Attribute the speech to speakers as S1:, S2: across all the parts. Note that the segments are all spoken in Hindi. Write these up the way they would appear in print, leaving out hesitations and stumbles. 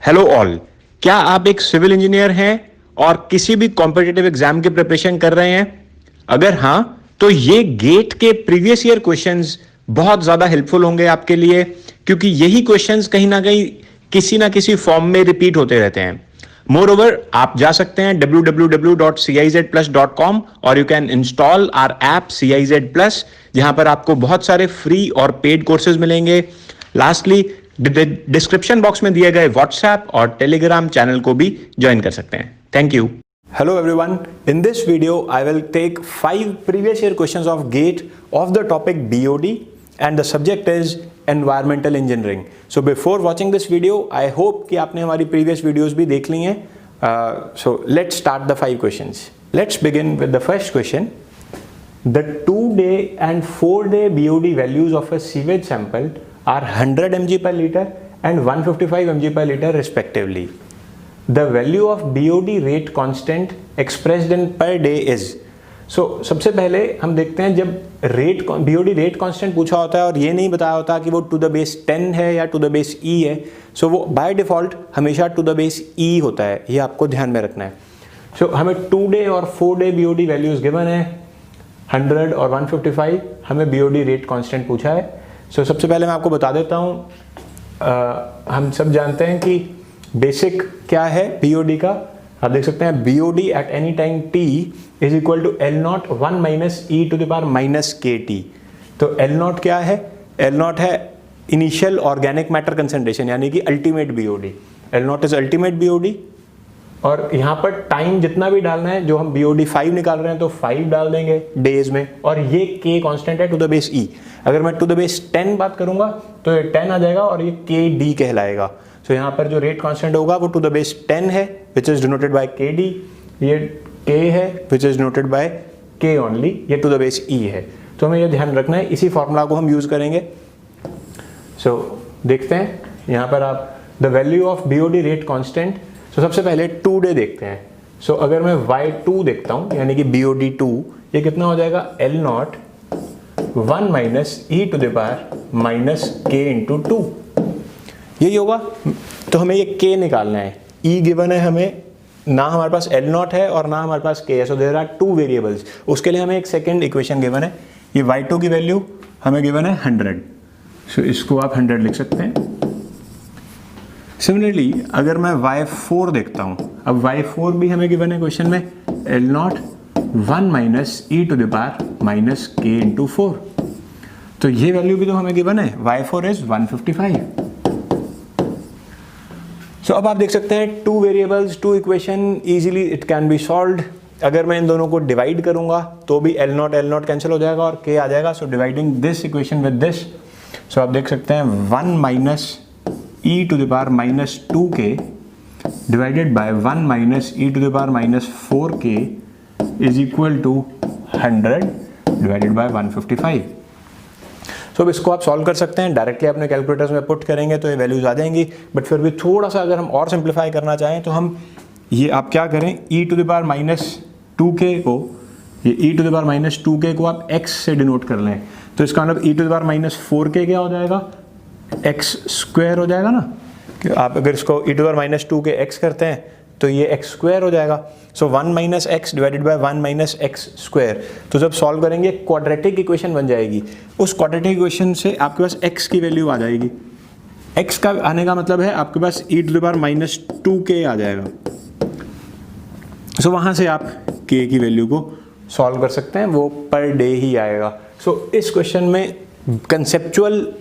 S1: Hello all. क्या आप एक सिविल इंजीनियर हैं और किसी भी कॉम्पिटिटिव एग्जाम की प्रिपरेशन कर रहे हैं? अगर हां, तो ये गेट के प्रीवियस ईयर क्वेश्चंस बहुत ज्यादा हेल्पफुल होंगे आपके लिए, क्योंकि यही क्वेश्चंस कहीं ना किसी फॉर्म में रिपीट होते रहते हैं। मोर ओवर, आप जा सकते हैं www.cizplus.com और you can install our app CIZ Plus, जहां पर आपको बहुत सारे फ्री और पेड कोर्सेज मिलेंगे। लास्टली, डिस्क्रिप्शन बॉक्स में दिए गए व्हाट्सएप और टेलीग्राम चैनल को भी ज्वाइन कर सकते हैं। Thank you.
S2: Hello everyone, in this video I will take 5 previous year questions of GATE of the topic BOD and the subject is environmental engineering. So before watching this video, I hope कि आपने हमारी previous videos भी देख ली हैं. So let's start the 5 questions. Let's begin with the first question. The 2-day and 4-day BOD values of a sewage sample are 100 mg per liter and 155 mg per liter respectively. The value of BOD rate constant expressed in per day is. So सबसे पहले हम देखते हैं, जब BOD rate constant पूछा होता है और ये नहीं बताया होता कि वो to the base 10 है या to the base E है, so वो by default हमेशा to the base E होता है, ये आपको ध्यान में रखना है. So हमें 2-day और 4-day BOD values given है 100 और 155, हमें BOD rate constant पूछा है. So सबसे पहले मैं आपको बता देता हूँ, हम सब जानते हैं कि बेसिक क्या है BOD का. आप देख सकते हैं BOD at any time T is equal to L0 1 minus E to the power minus KT. तो L0 क्या है? L0 है इनिशियल ऑर्गेनिक मैटर कंसंट्रेशन, यानी कि ultimate BOD. L0 is ultimate BOD. और यहाँ पर टाइम जितना भी डालना है, जो हम BOD 5 निकाल रहे हैं तो 5 डाल देंगे डेज में, और ये K कांस्टेंट है टू द बेस E. अगर मैं टू द बेस 10 बात करूंगा तो ये 10 आ जाएगा और ये KD कहलाएगा. तो यहाँ पर जो रेट कांस्टेंट होगा वो टू द बेस 10 है, which is denoted by KD. ये K है which is denoted by K only, ये टू द बेस E है. तो हमें ये ध्यान रखना है, इसी फॉर्मूला को हम यूज करेंगे. सो देखते हैं यहाँ पर आप the value of BOD rate constant. So सबसे पहले 2-day देखते हैं. सो अगर मैं Y2 देखता हूँ, यानी कि BOD 2, ये कितना हो जाएगा? L0 1 minus E to the power minus K into 2. यही होगा. तो हमें ये K निकालना है. E गिवन है हमें, ना हमारे पास L0 है और ना हमारे पास K है. So there are 2 variables. उसके लिए हमें एक सेकेंड इक्वेशन गिवन है. ये Y2 की वैल्यू हमें गिवन है 100. सो इसको आप 100 लिख सकते हैं. सिमिलरली अगर मैं Y4 देखता हूँ, अब Y4 भी हमें गिवन है क्वेश्चन में, L0 1 minus E to the power minus K into 4. तो ये वैल्यू भी तो हमें गिवन है. Y4 is 155. सो अब आप देख सकते हैं 2 variables 2 equation, easily it can be solved. अगर मैं इन दोनों को डिवाइड करूंगा तो भी L0 कैंसिल हो जाएगा और K आ जाएगा. So dividing this equation with this, so आप देख सकते हैं 1 minus E to the power minus 2K divided by 1 minus E to the power minus 4K is equal to 100 divided by 155. So इसको आप सॉल्व कर सकते हैं, डायरेक्टली अपने कैलकुलेटर्स में पुट करेंगे तो ये वैल्यूज आ जाएंगी. बट फिर भी थोड़ा सा अगर हम और सिंप्लीफाई करना चाहें तो हम ये आप क्या करें, E to the power minus 2K को, ये E to the power minus 2K को आप x से डिनोट कर लें. तो इसका मतलब E to the power minus 4K क्या हो जाएगा? x स्क्वायर हो जाएगा ना. कि आप अगर इसको E to the power minus 2K x करते हैं तो ये x स्क्वायर हो जाएगा. सो 1 minus x divided by 1 minus x square. तो जब सॉल्व करेंगे क्वाड्रेटिक इक्वेशन बन जाएगी. उस क्वाड्रेटिक इक्वेशन से आपके पास x की वैल्यू आ जाएगी. x का आने का मतलब है आपके पास E to the power minus 2K आ जाएगा. सो वहाँ से आप K की वैल्यू को सॉल्व कर सकते हैं, वो पर डे ही आएगा. सो इस क्वेश्चन में कंसेप्चुअल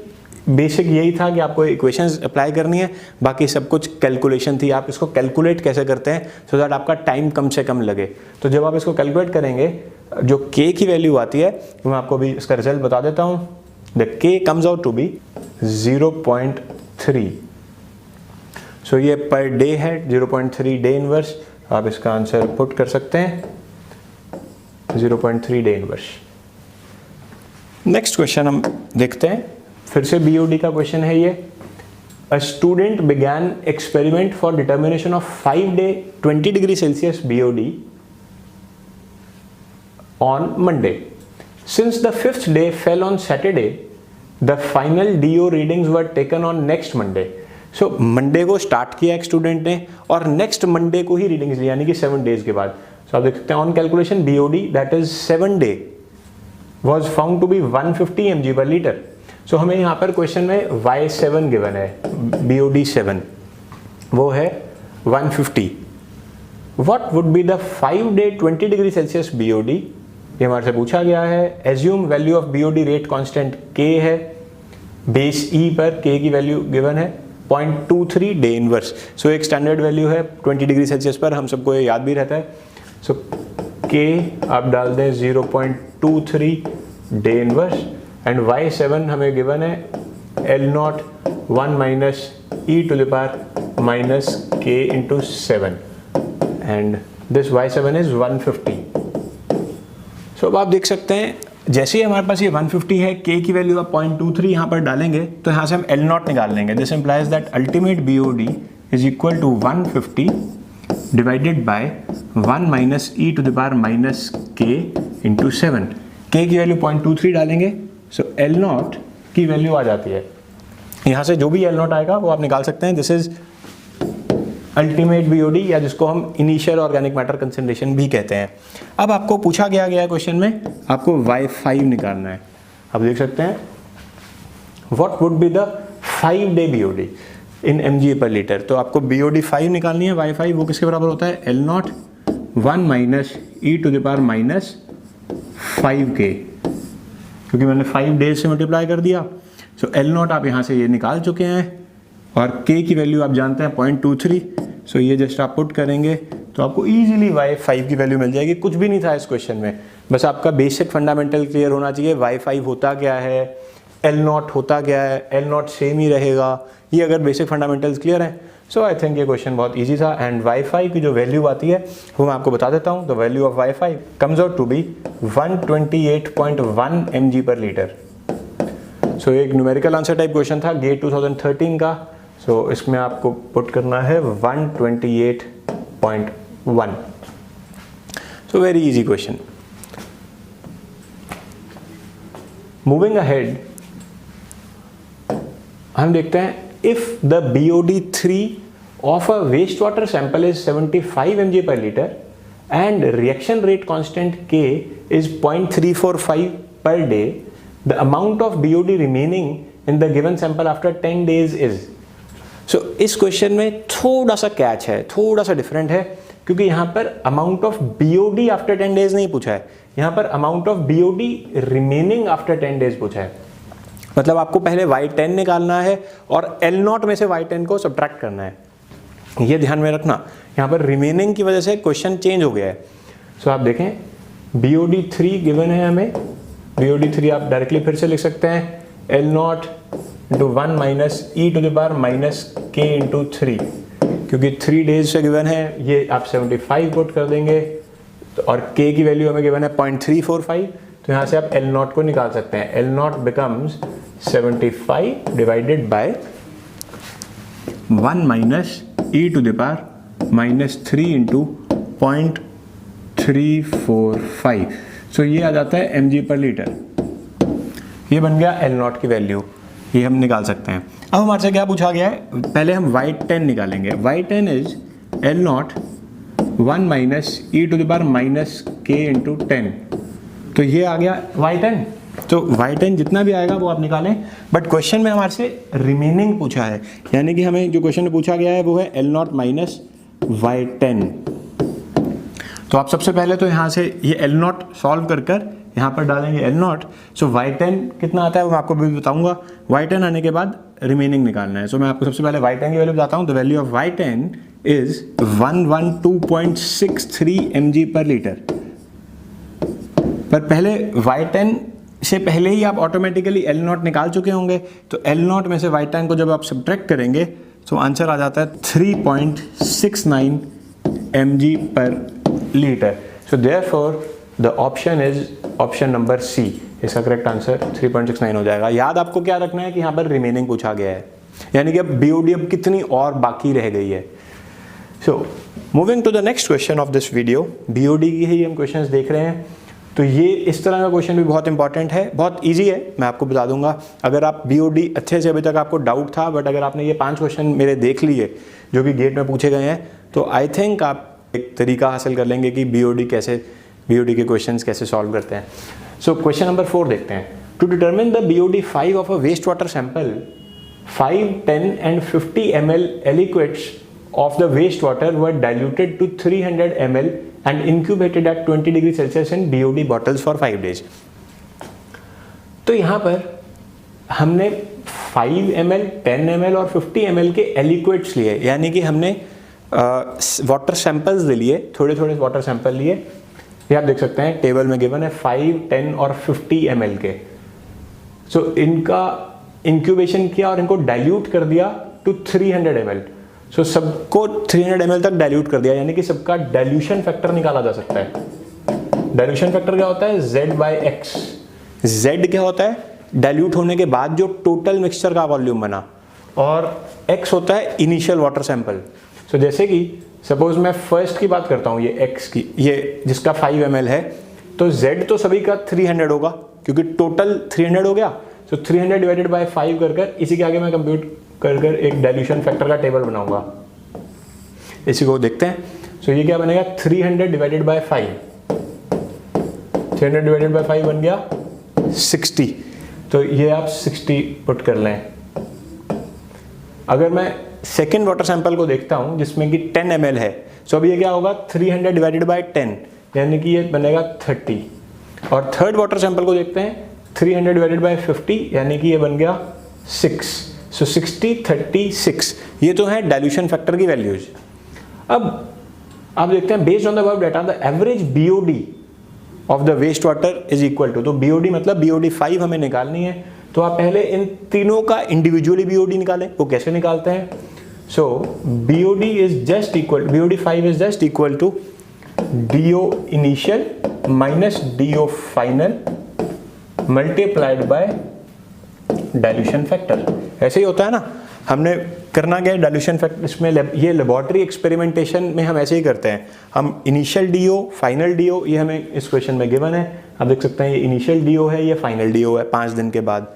S2: बेसिक यही था कि आपको इक्वेशंस अप्लाई करनी है, बाकी सब कुछ कैलकुलेशन थी. आप इसको कैलकुलेट कैसे करते हैं सो दैट आपका टाइम कम से कम लगे. तो जब आप इसको कैलकुलेट करेंगे, जो K की वैल्यू आती है वो मैं आपको भी इसका रिजल्ट बता देता हूँ. The K comes out to be 0.3. So ये पर डे है, 0.3 डे इनवर्स. आप इसका आंसर पुट कर सकते हैं, 0.3 डे इनवर्स. नेक्स्ट क्वेश्चन हम देखते हैं. फिर से BOD का क्वेश्चन है ये. A student began experiment for determination of 5-day 20 degree Celsius BOD on Monday. Since the 5th day fell on Saturday, the final DO readings were taken on next Monday. So Monday को स्टार्ट किया एक स्टूडेंट ने और नेक्स्ट मंडे को ही रीडिंग्स ली, यानी कि 7 डेज के बाद। सो आप देख सकते हैं on calculation BOD that is 7 day was found to be 150 mg per liter। सो हमें यहाँ पर क्वेश्चन में Y7 गिवन है, BOD 7 वो है 150। What would be the 5 day 20 degree Celsius BOD, ये हमारे से पूछा गया है। Assume value of BOD rate constant K है, बेस E पर K की वैल्यू गिवन है 0.23 डे इनवर्स। सो एक स्टैंडर्ड वैल्यू है 20 डिग्री सेल्सियस पर, हम सबको ये याद भी रहता है। सो K आप डाल दें 0.23 डे इनवर्स एंड Y7 हमें गिवन है L0 1 minus E to the power minus K into 7 and this Y7 is 150। So अब आप देख सकते हैं जैसे ही हमारे पास ये 150 है, K की वैल्यू आप 0.23 यहाँ पर डालेंगे तो यहाँ से हम L0 निकाल लेंगे। This implies that ultimate BOD is equal to 150 divided by 1 minus E to the power minus K into 7। K की वैल्यू 0.23 डालेंगे, सो L0 की वैल्यू आ जाती है। यहाँ से जो भी L0 आएगा वो आप निकाल सकते हैं। दिस इज अल्टीमेट BOD या जिसको हम इनिशियल ऑर्गेनिक मैटर कंसंट्रेशन भी कहते हैं। अब आपको पूछा गया क्वेश्चन में आपको Y5 निकालना है। आप देख सकते हैं what would be the 5 day BOD in mg per litre. तो आपको BOD 5 निकालनी है। Y5 वो किसके बराबर होता है, L0 1 minus E to the power minus 5K, क्योंकि मैंने 5 डेज से मल्टीप्लाई कर दिया। सो L0 आप यहाँ से ये निकाल चुके हैं और K की वैल्यू आप जानते हैं 0.23। सो ये जस्ट आप पुट करेंगे तो आपको इजीली Y5 की वैल्यू मिल जाएगी। कुछ भी नहीं था इस क्वेश्चन में, बस आपका बेसिक फंडामेंटल क्लियर होना चाहिए। Y5 होता क्या है, L0 होता क्या है, L0 सेम ही रहेगा, ये अगर बेसिक फंडामेंटल्स क्लियर हैं। सो आई थिंक ये क्वेश्चन बहुत इजी था। एंड Y5 की जो वैल्यू आती है वो मैं आपको बता देता हूँ। The value of Y5 comes out to be 128.1 mg per litre. So एक न्यूमेरिकल आंसर टाइप क्वेश्चन था गेट 2013 का। सो इसमें आपको पुट करना है 128.1। So very easy question. Moving ahead हम देखते हैं if the BOD3 of a waste water sample is 75 mg per liter and reaction rate constant K is 0.345 per day, the amount of BOD remaining in the given sample after 10 days is। सो इस क्वेश्चन में थोड़ा सा कैच है, थोड़ा सा डिफरेंट है, क्योंकि यहाँ पर amount of BOD after 10 days नहीं पूछा है, यहाँ पर amount of BOD remaining after 10 days पूछा है। मतलब आपको पहले Y10 निकालना है और L0 में से Y10 को सब्ट्रैक्ट करना है। ये ध्यान में रखना, यहाँ पर रिमेनिंग की वजह से क्वेश्चन चेंज हो गया है। सो आप देखें BOD3 गिवन है हमें, BOD3 आप डायरेक्टली फिर से लिख सकते हैं L0 into 1 minus E to the power minus K into 3, क्योंकि 3 डेज से गिवन है, ये आप 75 पुट कर देंगे तो और K की वैल्यू हमें गिवन है 0.345, तो यहाँ से आप L0 को निकाल सकते हैं। L0 becomes 75 divided by 1 minus E to the power minus 3 into 0.345। So ये आ जाता है mg पर लीटर। ये बन गया L0 की वैल्यू, ये हम निकाल सकते हैं। अब हमारे से क्या पूछा गया है, पहले हम Y10 निकालेंगे। Y10 is L0 1 minus E to the power minus K into 10, तो ये आ गया Y10। तो Y10 जितना भी आएगा वो आप निकालें, बट क्वेश्चन में हमारे से रिमेनिंग पूछा है, यानी कि हमें जो क्वेश्चन में पूछा गया है वो है L0 माइनस Y10। तो आप सबसे पहले तो यहाँ से ये L0 सॉल्व कर यहाँ पर डालेंगे L0। सो Y10 कितना आता है वो मैं आपको भी बताऊंगा। Y10 आने के बाद रिमेनिंग निकालना है। सो मैं आपको सबसे पहले Y10 की वैल्यू बताता हूँ। The value of Y10 is 112.63 mg per litre. पर पहले Y10 से पहले ही आप ऑटोमेटिकली L0 निकाल चुके होंगे, तो L0 में से Y10 को जब आप सब्ट्रैक्ट करेंगे तो आंसर आ जाता है 3.69 mg per litre. So therefore the option is option number C, इसका करेक्ट आंसर 3.69 हो जाएगा। याद आपको क्या रखना है कि यहाँ पर रिमेनिंग पूछा गया है, यानी कि अब BOD अब कितनी और बाकी रह गई है। So moving to the next question of this video, BOD की ही हम क्वेश्चंस देख रहे हैं। तो तो ये इस तरह का क्वेश्चन भी बहुत इंपॉर्टेंट है, बहुत इजी है, मैं आपको बता दूंगा। अगर आप बीओडी अच्छे से अभी तक आपको डाउट था, बट अगर आपने ये 5 क्वेश्चन मेरे देख लिए जो कि गेट में पूछे गए हैं, तो आई थिंक आप एक तरीका हासिल कर लेंगे कि बीओडी के क्वेश्चंस कैसे सॉल्व करते हैं। सो क्वेश्चन नंबर 4 देखते हैं। To determine the BOD 5 of a waste water sample, 5, 10 and 50 ml liquids of the wastewater were diluted to 300 ml and incubated at 20 degree Celsius in BOD bottles for 5 days. तो यहाँ पर हमने 5 ml, 10 ml और 50 ml के liquids लिए, यानी कि हमने वाटर सैंपल्स ले लिए, थोड़े थोड़े वाटर सैंपल लिए। ये आप देख सकते हैं टेबल में गिवन है 5, 10 और 50 ml के। सो इनका इंक्यूबेशन किया और इनको डाइल्यूट कर दिया टू 300 ml। सो सबको 300 ml तक डाइल्यूट कर दिया, यानी कि सबका डाइल्यूशन फैक्टर निकाला जा सकता है। डाइल्यूशन फैक्टर क्या होता है? Z/X। Z क्या होता है? डाइल्यूट होने के बाद जो टोटल मिक्सचर का वॉल्यूम बना, और X होता है इनिशियल वाटर सैंपल। सो जैसे कि सपोज मैं फर्स्ट की बात करता हूँ, ये X की, ये जिसका 5 ml है, तो Z तो सभी का 300 होगा क्योंकि टोटल 300 हो गया। सो 300 डिवाइडेड बाय 5 कर इसी के आगे मैं कंप्यूट कर एक डाइल्यूशन फैक्टर का टेबल बनाऊंगा। इसी को देखते हैं। सो ये क्या बनेगा? 300 डिवाइडेड बाय 5, 300 डिवाइडेड बाय 5 बन गया 60। तो ये आप 60 पुट कर लें। अगर मैं सेकेंड वाटर सैंपल को देखता हूं जिसमें कि 10 ml है, सो अब ये क्या होगा? 300 डिवाइडेड बाय 10, यानी कि ये बनेगा 30। और थर्ड वाटर सैंपल को देखते हैं 300 डिवाइडेड बाय 50, यानी कि ये बन गया 6। सो 60, 30, 6, ये तो है डाइल्यूशन फैक्टर की वैल्यूज। अब आप देखते हैं based on the above data the average BOD of the waste water is equal to, तो BOD मतलब BOD 5 हमें निकालनी है। तो आप पहले इन तीनों का इंडिविजुअली BOD निकालें। वो कैसे निकालते हैं? So BOD is just equal, BOD 5 is just equal to DO initial minus DO final multiplied by dilution factor. ऐसे ही होता है ना, हमने करना क्या है डाइल्यूशन फैक्टर, इसमें ये लेबोरेटरी एक्सपेरिमेंटेशन में हम ऐसे ही करते हैं। हम इनिशियल DO, फाइनल DO, ये हमें इस क्वेश्चन में गिवन है। आप देख सकते हैं ये इनिशियल DO है, ये फाइनल DO है 5 दिन के बाद।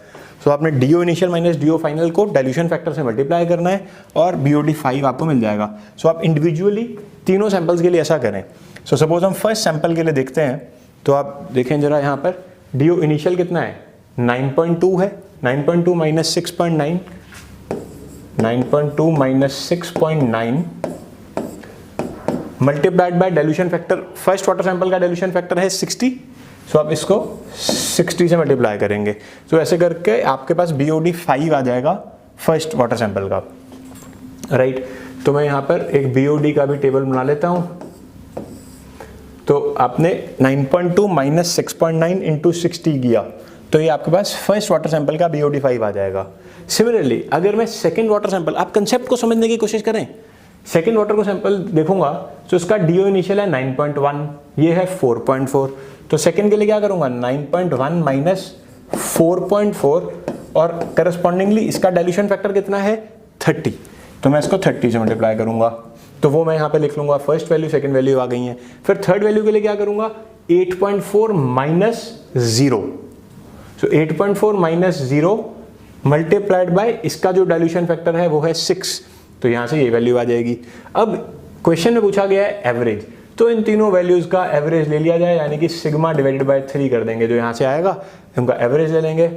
S2: सो आपने DO initial minus DO final को डाइल्यूशन फैक्टर से मल्टीप्लाई करना है और BOD 5 आपको मिल जाएगा। सो आप इंडिविजुअली तीनों सैंपल्स के लिए ऐसा करें। सो सपोज हम फर्स्ट सैंपल के लिए देखते हैं, तो आप देखें जरा यहाँ पर DO इनिशियल कितना है? 9.2 है। 9.2 minus 6.9, 9.2 minus 6.9 multiplied by dilution factor. First water sample का डाइल्यूशन फैक्टर है 60, सो आप इसको 60 से मल्टीप्लाई करेंगे। तो ऐसे करके आपके पास BOD 5 आ जाएगा फर्स्ट वाटर सैंपल का, राइट। तो मैं यहाँ पर एक BOD का भी टेबल बना लेता हूँ। तो आपने 9.2 माइनस 6.9 इंटू 60 किया, तो ये आपके पास फर्स्ट वाटर सैंपल का BOD 5 आ जाएगा। सिमिलरली अगर मैं सेकेंड वाटर सैंपल, आप कंसेप्ट को समझने की कोशिश करें। सेकेंड वाटर को सैंपल देखूंगा तो उसका DO इनिशियल है 9.1, ये है 4.4। तो सेकेंड के लिए क्या करूंगा? 9.1 माइनस 4.4 और करस्पॉन्डिंगली इसका डाइल्यूशन फैक्टर कितना है? 30। तो मैं इसको 30 से मल्टीप्लाई करूंगा, तो वो मैं यहाँ पे लिख लूंगा। फर्स्ट वैल्यू सेकेंड वैल्यू आ गई है। फिर थर्ड वैल्यू के लिए क्या करूंगा? 8.4 minus 0। So 8.4 minus 0 multiplied by इसका जो डाइल्यूशन फैक्टर है वो है 6। तो यहाँ से ये वैल्यू आ जाएगी। अब क्वेश्चन में पूछा गया है एवरेज, तो इन तीनों वैल्यूज का एवरेज ले लिया जाए, यानी कि सिग्मा डिवाइडेड बाय 3 कर देंगे। जो यहाँ से आएगा उनका एवरेज ले लेंगे,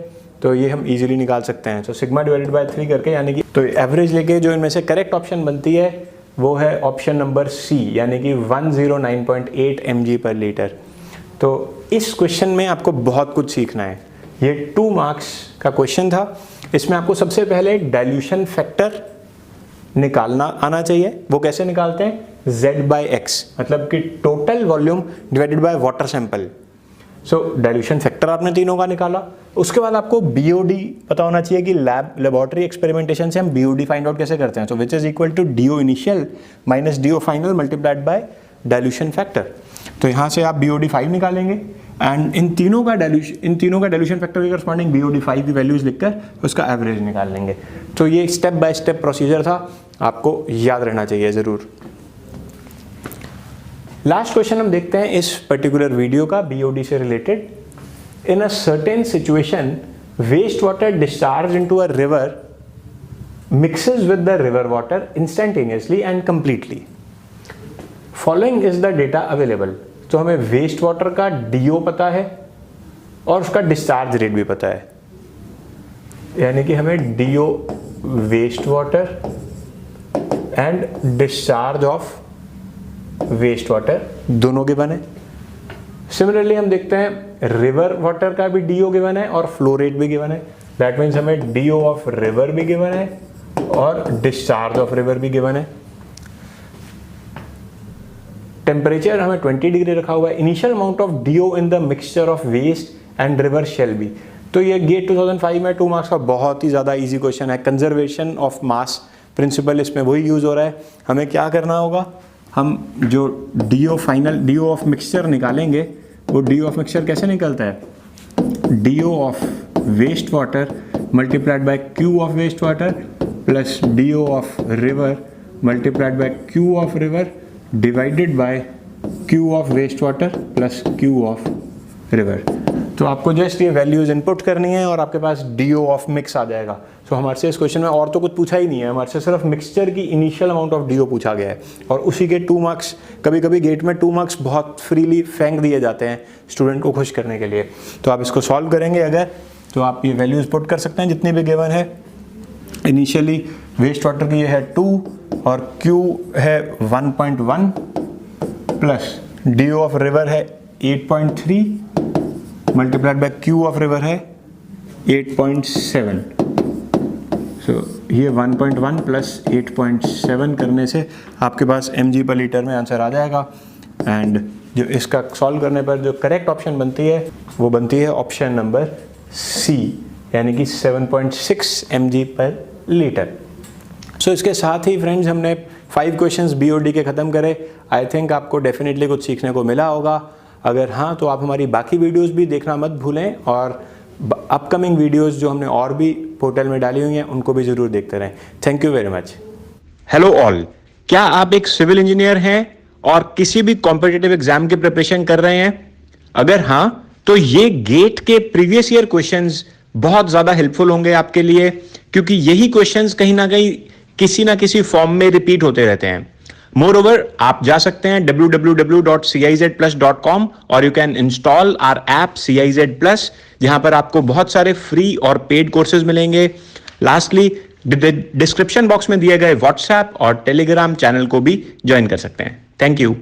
S2: तो ये हम इजीली निकाल सकते हैं। तो सिग्मा डिवाइडेड बाय 3 करके, यानी कि तो एवरेज लेके जो इनमें से करेक्ट ऑप्शन बनती है वो है ऑप्शन नंबर C, यानी कि 109.8 mg पर लीटर। तो इस क्वेश्चन में आपको बहुत कुछ सीखना है। ये 2 मार्क्स का क्वेश्चन था। इसमें आपको सबसे पहले डाइल्यूशन फैक्टर निकालना आना चाहिए। वो कैसे निकालते हैं? Z/X, मतलब कि total volume divided by water sample. So dilution factor आपने तीनों का निकाला। उसके बाद आपको BOD पता होना चाहिए कि लेबोरेटरी एक्सपेरिमेंटेशन से हम BOD फाइंड आउट कैसे करते हैं। So which is equal to DO initial minus DO final multiplied by dilution factor. तो यहाँ से आप BOD 5 निकालेंगे एंड इन तीनों का डाइल्यूशन फैक्टर के करस्पॉन्डिंग BOD 5 की वैल्यूज लिखकर उसका एवरेज निकाल लेंगे। तो ये स्टेप बाय स्टेप प्रोसीजर था, आपको याद रहना चाहिए ज़रूर। लास्ट क्वेश्चन हम देखते हैं इस पर्टिकुलर वीडियो का बीओडी से related. In a certain situation waste water discharge into a river mixes with the river water instantaneously and completely. Following is the data available. तो हमें वेस्ट वाटर का डीओ पता है और उसका डिस्चार्ज रेट भी पता है, यानी कि हमें DO waste water and discharge of waste water दोनों गिवन है. सिमिलरली हम देखते हैं रिवर वाटर का भी डीओ गिवन है और फ्लो रेट भी गिवन है. दैट मीन्स हमें डीओ ऑफ रिवर भी गिवन है और डिस्चार्ज ऑफ रिवर भी गिवन है. टेम्परेचर हमें 20 डिग्री रखा हुआ है. Initial amount of DO in the mixture of waste and river shall be. तो ये गेट 2005 में 2 मार्क्स का बहुत ही ज़्यादा इजी क्वेश्चन है. कंजर्वेशन ऑफ मास प्रिंसिपल इसमें वही यूज़ हो रहा है. हमें क्या करना होगा, हम जो DO final DO of mixture निकालेंगे, वो डीओ ऑफ मिक्सचर कैसे निकलता है, DO of waste water multiplied by Q of waste water plus DO of river multiplied by Q of river divided by Q of waste water plus Q of river. तो आपको जस्ट ये वैल्यूज इनपुट करनी है और आपके पास डीओ ऑफ मिक्स आ जाएगा. तो हमारे से इस क्वेश्चन में और तो कुछ पूछा ही नहीं है, हमारे से सिर्फ मिक्सचर की इनिशियल अमाउंट ऑफ डीओ पूछा गया है और उसी के 2 मार्क्स. कभी कभी गेट में 2 मार्क्स बहुत फ्रीली फेंक दिए जाते हैं स्टूडेंट को खुश करने के लिए. तो आप इसको सॉल्व करेंगे अगर, तो आप ये वैल्यूज पुट कर सकते हैं जितनी भी गिवन है. इनिशियली वेस्ट वाटर की ये है 2 और Q है 1.1 प्लस डीओ ऑफ रिवर है 8.3 multiplied by Q of river है 8.7. सो ये 1.1 प्लस 8.7 करने से आपके पास mg पर लीटर में आंसर आ जाएगा. एंड जो इसका सॉल्व करने पर जो करेक्ट ऑप्शन बनती है वो बनती है ऑप्शन नंबर सी, यानी कि 7.6 mg पर लीटर. सो इसके साथ ही फ्रेंड्स हमने 5 क्वेश्चंस बीओडी के ख़त्म करे. आई थिंक आपको डेफिनेटली कुछ सीखने को मिला होगा. अगर हाँ तो आप हमारी बाकी वीडियोस भी देखना मत भूलें और अपकमिंग वीडियोस जो हमने और भी पोर्टल में डाली हुई हैं उनको भी ज़रूर देखते रहें. Thank you very much.
S1: Hello all, क्या आप एक सिविल इंजीनियर हैं और किसी भी कॉम्पिटिटिव एग्जाम की प्रिपरेशन कर रहे हैं? अगर हाँ तो ये गेट के प्रीवियस ईयर क्वेश्चंस बहुत ज्यादा हेल्पफुल होंगे आपके लिए, क्योंकि यही क्वेश्चंस कहीं ना किसी फॉर्म में रिपीट होते रहते हैं. मोरओवर आप जा सकते हैं www.cizplus.com और you can install our app CIZ Plus, जहां पर आपको बहुत सारे फ्री और पेड कोर्सेज मिलेंगे. लास्टली डिस्क्रिप्शन बॉक्स में दिए गए व्हाट्सएप और टेलीग्राम चैनल को भी ज्वाइन कर सकते हैं. Thank you.